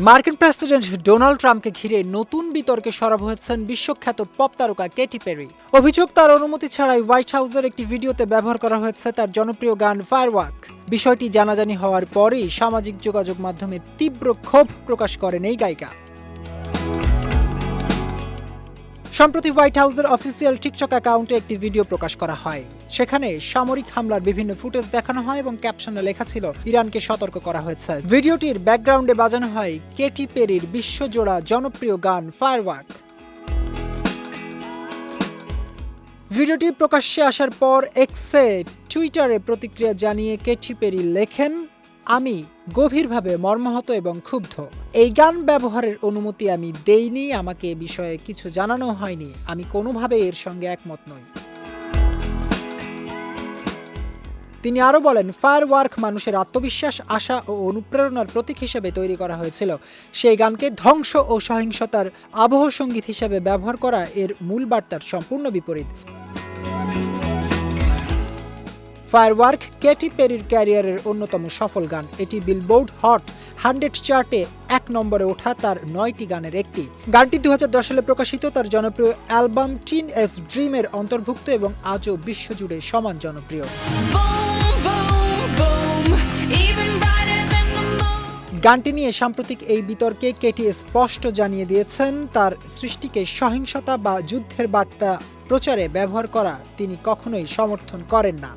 মার্কিন president Donald ট্রাম্পকে ঘিরে নতুন বিতর্কে সরব হয়েছেন বিশ্বখ্যাত পপ তারকা কেটি পেরি। অভিযোগ, তার অনুমতি ছাড়াই হোয়াইট হাউসের একটি ভিডিওতে ব্যবহার করা হয়েছে তার জনপ্রিয় গান ফায়ারওয়ার্ক। বিষয়টি জানাজানি হওয়ার পরই সামাজিক যোগাযোগ মাধ্যমে তীব্র ক্ষোভ প্রকাশ করেন এই গায়িকা। সম্প্রতি হোয়াইট হাউসের অফিসিয়াল টিকটক অ্যাকাউন্টে একটি ভিডিও প্রকাশ করা হয়। সেখানে সামরিক হামলার বিভিন্ন ফুটেজ দেখানো হয় এবং ক্যাপশনে লেখা ছিল, ইরানকে সতর্ক করা হয়েছে। ভিডিওটির ব্যাকগ্রাউন্ডে বাজানো হয় কেটি পেরির বিশ্বজোড়া জনপ্রিয় গান ফায়ারওয়ার্ক। ভিডিওটি প্রকাশ্যে আসার পর এক্সে টুইটারে প্রতিক্রিয়া জানিয়ে কেটি পেরি লেখেন, আমি গভীরভাবে মর্মাহত এবং ক্ষুব্ধ। এই গান ব্যবহারের অনুমতি আমি দেইনি, আমাকে এ বিষয়ে কিছু জানানো হয়নি, আমি কোনোভাবে এর সঙ্গে একমত নই। তিনি আরও বলেন, ফায়ারওয়ার্ক মানুষের আত্মবিশ্বাস, আশা ও অনুপ্রেরণার প্রতীক হিসেবে তৈরি করা হয়েছিল। সেই গানকে ধ্বংস ও সহিংসতার আবহ সঙ্গীত হিসেবে ব্যবহার করা এর মূল বার্তার সম্পূর্ণ বিপরীত। ফায়ারওয়ার্ক কেটি পেরির ক্যারিয়ারের অন্যতম সফল গান। এটি বিলবোর্ড হট 100 চার্টে 1 নম্বরে ওঠা তার 9টি গানের একটি। গানটি 2010 সালে প্রকাশিত তার জনপ্রিয় অ্যালবাম টিন এজ ড্রিমের অন্তর্ভুক্ত এবং আজও বিশ্বজুড়ে সমান জনপ্রিয়। গানটি নিয়ে সাম্প্রতিক এই বিতর্কে কেটি স্পষ্ট জানিয়ে দিয়েছেন, তার সৃষ্টিকে সহিংসতা বা যুদ্ধের বার্তা প্রচারে ব্যবহার করা তিনি কখনোই সমর্থন করেন না।